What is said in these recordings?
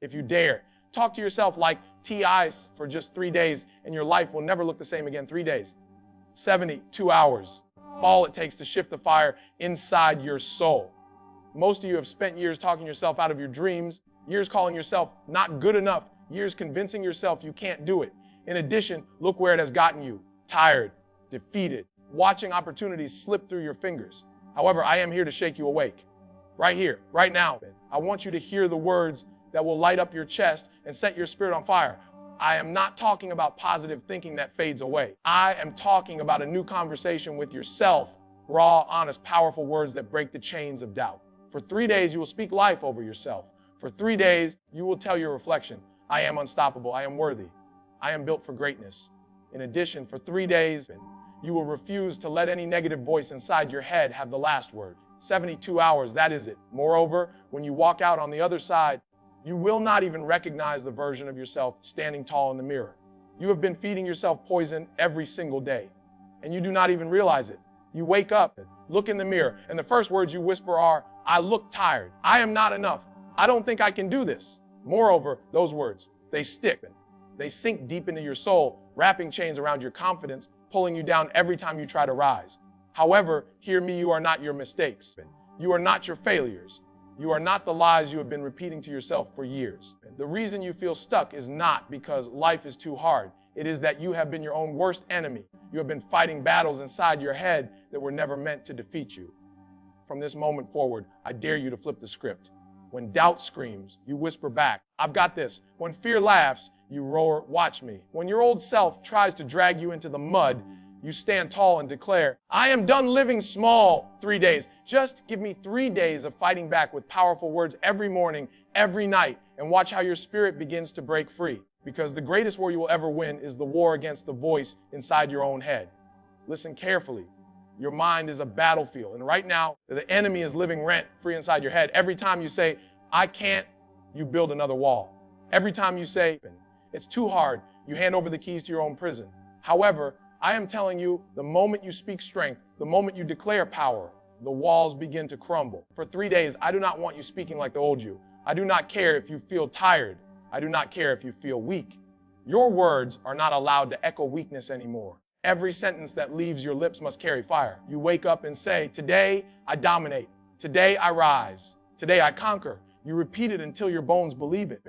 if you dare. Talk to yourself like TIs for just 3 days, and your life will never look the same again. 3 days, 72 hours, all it takes to shift the fire inside your soul. Most of you have spent years talking yourself out of your dreams, years calling yourself not good enough, years convincing yourself you can't do it. In addition, look where it has gotten you: tired, defeated, watching opportunities slip through your fingers. However, I am here to shake you awake. Right here, right now. I want you to hear the words that will light up your chest and set your spirit on fire. I am not talking about positive thinking that fades away. I am talking about a new conversation with yourself, raw, honest, powerful words that break the chains of doubt. For 3 days, you will speak life over yourself. For 3 days, you will tell your reflection, I am unstoppable, I am worthy, I am built for greatness. In addition, for 3 days, you will refuse to let any negative voice inside your head have the last word. 72 hours, that is it. Moreover, when you walk out on the other side, you will not even recognize the version of yourself standing tall in the mirror. You have been feeding yourself poison every single day, and you do not even realize it. You wake up, look in the mirror, and the first words you whisper are, I look tired. I am not enough. I don't think I can do this. Moreover, those words, they stick. They sink deep into your soul, wrapping chains around your confidence, pulling you down every time you try to rise. However, hear me, you are not your mistakes. You are not your failures. You are not the lies you have been repeating to yourself for years. The reason you feel stuck is not because life is too hard. It is that you have been your own worst enemy. You have been fighting battles inside your head that were never meant to defeat you. From this moment forward, I dare you to flip the script. When doubt screams, you whisper back, I've got this. When fear laughs, you roar, watch me. When your old self tries to drag you into the mud, you stand tall and declare, I am done living small. 3 days. Just give me 3 days of fighting back with powerful words every morning, every night, and watch how your spirit begins to break free. Because the greatest war you will ever win is the war against the voice inside your own head. Listen carefully. Your mind is a battlefield, and right now, the enemy is living rent-free inside your head. Every time you say, I can't, you build another wall. Every time you say, it's too hard, you hand over the keys to your own prison. However, I am telling you, the moment you speak strength, the moment you declare power, the walls begin to crumble. For 3 days, I do not want you speaking like the old you. I do not care if you feel tired. I do not care if you feel weak. Your words are not allowed to echo weakness anymore. Every sentence that leaves your lips must carry fire. You wake up and say, today I dominate. Today I rise. Today I conquer. You repeat it until your bones believe it.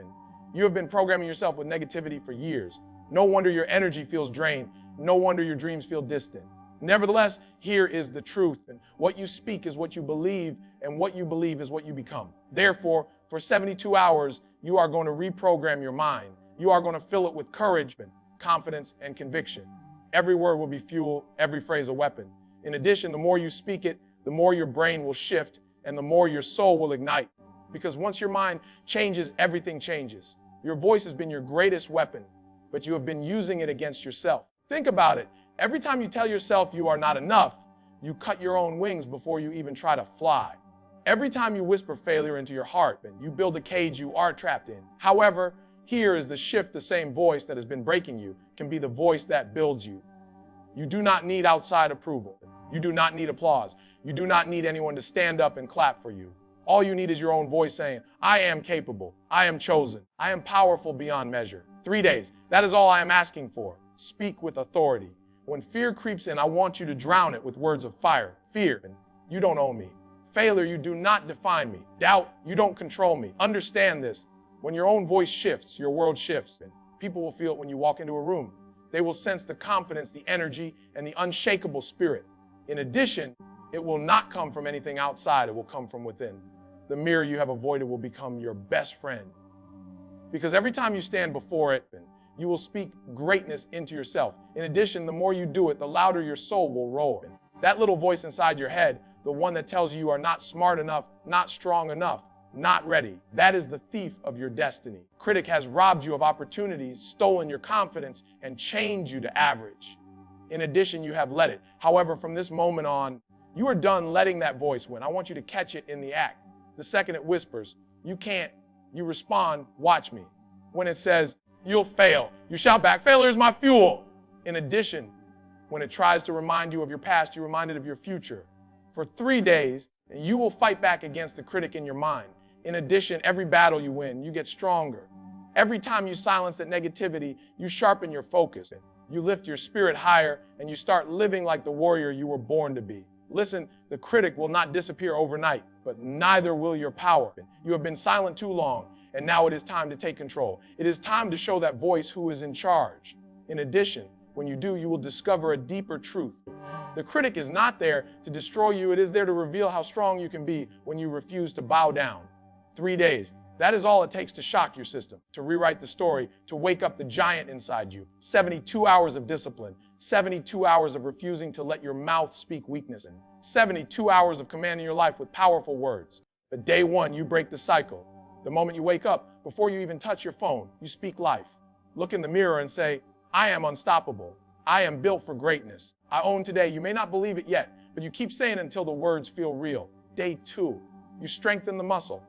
You have been programming yourself with negativity for years. No wonder your energy feels drained. No wonder your dreams feel distant. Nevertheless, here is the truth. And what you speak is what you believe, and what you believe is what you become. Therefore, for 72 hours, you are going to reprogram your mind. You are going to fill it with courage, confidence, and conviction. Every word will be fuel, every phrase a weapon. In addition, the more you speak it, the more your brain will shift, and the more your soul will ignite. Because once your mind changes, everything changes. Your voice has been your greatest weapon, but you have been using it against yourself. Think about it. Every time you tell yourself you are not enough, you cut your own wings before you even try to fly. Every time you whisper failure into your heart, you build a cage you are trapped in. However, here is the shift. The same voice that has been breaking you can be the voice that builds you. You do not need outside approval. You do not need applause. You do not need anyone to stand up and clap for you. All you need is your own voice saying, I am capable. I am chosen. I am powerful beyond measure. 3 days. That is all I am asking for. Speak with authority. When fear creeps in, I want you to drown it with words of fire. Fear, you don't own me. Failure, you do not define me. Doubt, you don't control me. Understand this. When your own voice shifts, your world shifts. People will feel it when you walk into a room. They will sense the confidence, the energy, and the unshakable spirit. In addition, it will not come from anything outside. It will come from within. The mirror you have avoided will become your best friend. Because every time you stand before it, you will speak greatness into yourself. In addition, the more you do it, the louder your soul will roar. That little voice inside your head, the one that tells you you are not smart enough, not strong enough, not ready, that is the thief of your destiny. Critic has robbed you of opportunities, stolen your confidence, and chained you to average. In addition, you have let it. However, from this moment on, you are done letting that voice win. I want you to catch it in the act. The second it whispers, you can't, you respond, watch me. When it says, you'll fail, you shout back, failure is my fuel. In addition, when it tries to remind you of your past, you're reminded of your future. For 3 days, and you will fight back against the critic in your mind. In addition, every battle you win, you get stronger. Every time you silence that negativity, you sharpen your focus. You lift your spirit higher and you start living like the warrior you were born to be. Listen, the critic will not disappear overnight, but neither will your power. You have been silent too long, and now it is time to take control. It is time to show that voice who is in charge. In addition, when you do, you will discover a deeper truth. The critic is not there to destroy you. It is there to reveal how strong you can be when you refuse to bow down. 3 days. That is all it takes to shock your system, to rewrite the story, to wake up the giant inside you. 72 hours of discipline, 72 hours of refusing to let your mouth speak weakness, and 72 hours of commanding your life with powerful words. But day one, you break the cycle. The moment you wake up, before you even touch your phone, you speak life. Look in the mirror and say, I am unstoppable. I am built for greatness. I own today. You may not believe it yet, but you keep saying it until the words feel real. Day two, you strengthen the muscle.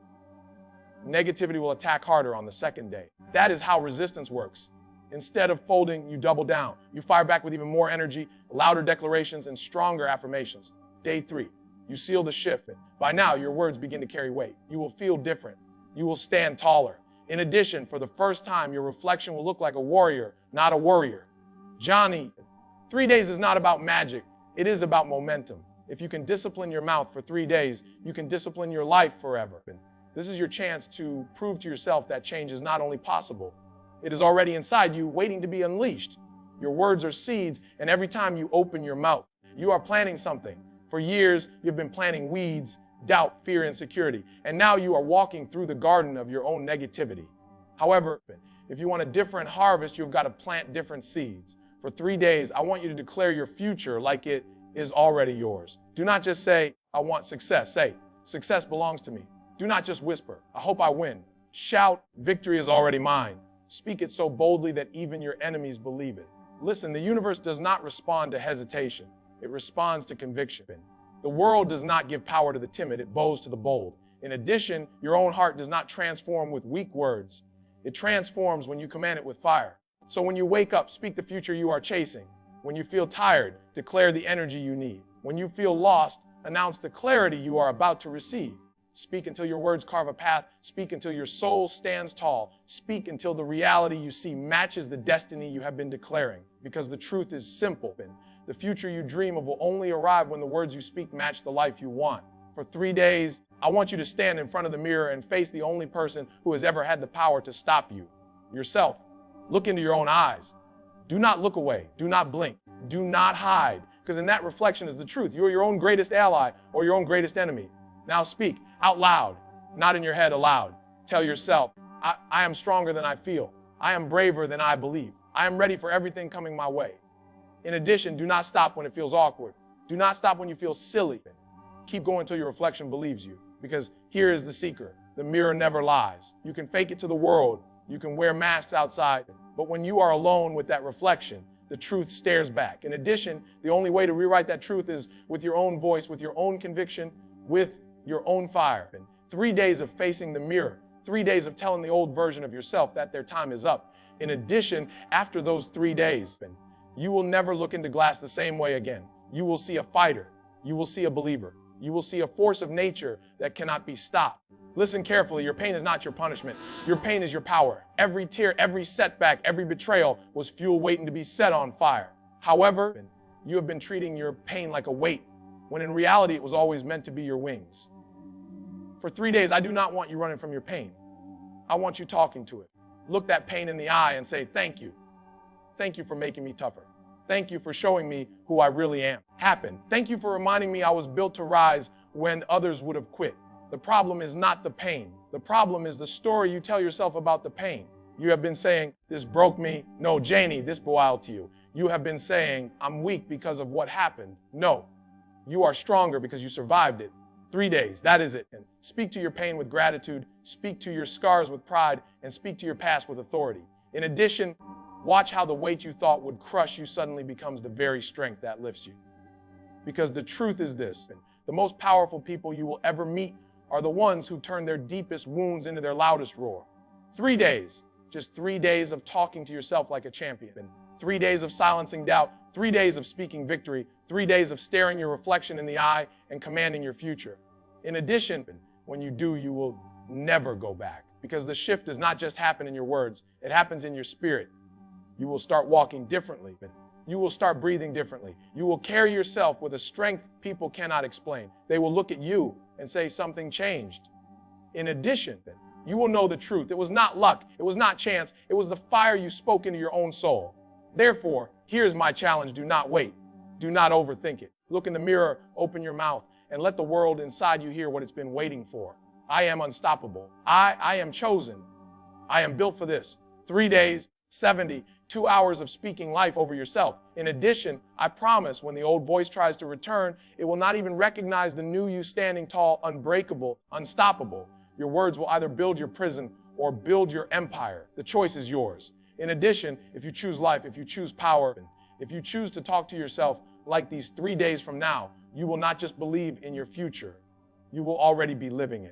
Negativity will attack harder on the second day. That is how resistance works. Instead of folding, you double down. You fire back with even more energy, louder declarations, and stronger affirmations. Day three, you seal the shift. By now, your words begin to carry weight. You will feel different. You will stand taller. In addition, for the first time, your reflection will look like a warrior, not a worrier. Johnny, 3 days is not about magic. It is about momentum. If you can discipline your mouth for 3 days, you can discipline your life forever. This is your chance to prove to yourself that change is not only possible, it is already inside you, waiting to be unleashed. Your words are seeds, and every time you open your mouth, you are planting something. For years, you've been planting weeds, doubt, fear, insecurity, and now you are walking through the garden of your own negativity. However, if you want a different harvest, you've got to plant different seeds. For 3 days, I want you to declare your future like it is already yours. Do not just say, I want success. Say, success belongs to me. Do not just whisper, I hope I win. Shout, victory is already mine. Speak it so boldly that even your enemies believe it. Listen, the universe does not respond to hesitation. It responds to conviction. The world does not give power to the timid, it bows to the bold. In addition, your own heart does not transform with weak words. It transforms when you command it with fire. So when you wake up, speak the future you are chasing. When you feel tired, declare the energy you need. When you feel lost, announce the clarity you are about to receive. Speak until your words carve a path. Speak until your soul stands tall. Speak until the reality you see matches the destiny you have been declaring. Because the truth is simple. The future you dream of will only arrive when the words you speak match the life you want. For 3 days, I want you to stand in front of the mirror and face the only person who has ever had the power to stop you, yourself. Look into your own eyes. Do not look away. Do not blink. Do not hide. Because in that reflection is the truth. You are your own greatest ally or your own greatest enemy. Now speak out loud, not in your head aloud. Tell yourself, I am stronger than I feel. I am braver than I believe. I am ready for everything coming my way. In addition, do not stop when it feels awkward. Do not stop when you feel silly. Keep going until your reflection believes you. Because here is the secret. The mirror never lies. You can fake it to the world. You can wear masks outside. But when you are alone with that reflection, the truth stares back. In addition, the only way to rewrite that truth is with your own voice, with your own conviction, with your own fire. 3 days of facing the mirror, 3 days of telling the old version of yourself that their time is up. In addition, after those 3 days, you will never look into glass the same way again. You will see a fighter. You will see a believer. You will see a force of nature that cannot be stopped. Listen carefully. Your pain is not your punishment. Your pain is your power. Every tear, every setback, every betrayal was fuel waiting to be set on fire. However, you have been treating your pain like a weight, when in reality it was always meant to be your wings. For 3 days, I do not want you running from your pain. I want you talking to it. Look that pain in the eye and say, thank you. Thank you for making me tougher. Thank you for showing me who I really am. Thank you for reminding me I was built to rise when others would have quit. The problem is not the pain. The problem is the story you tell yourself about the pain. You have been saying, this broke me. No, Janie, this bewailed to you. You have been saying, I'm weak because of what happened. No, you are stronger because you survived it. 3 days, that is it. And speak to your pain with gratitude, speak to your scars with pride, and speak to your past with authority. In addition, watch how the weight you thought would crush you suddenly becomes the very strength that lifts you. Because the truth is this, the most powerful people you will ever meet are the ones who turn their deepest wounds into their loudest roar. 3 days, just 3 days of talking to yourself like a champion. 3 days of silencing doubt, 3 days of speaking victory, 3 days of staring your reflection in the eye and commanding your future. In addition, when you do, you will never go back. Because the shift does not just happen in your words, it happens in your spirit. You will start walking differently. You will start breathing differently. You will carry yourself with a strength people cannot explain. They will look at you and say something changed. In addition, you will know the truth. It was not luck. It was not chance. It was the fire you spoke into your own soul. Therefore, here's my challenge. Do not wait. Do not overthink it. Look in the mirror, open your mouth, and let the world inside you hear what it's been waiting for. I am unstoppable. I am chosen. I am built for this. 3 days, 70, 2 hours of speaking life over yourself. In addition, I promise when the old voice tries to return, it will not even recognize the new you standing tall, unbreakable, unstoppable. Your words will either build your prison or build your empire. The choice is yours. In addition, if you choose life, if you choose power, if you choose to talk to yourself like these 3 days from now, you will not just believe in your future, you will already be living it.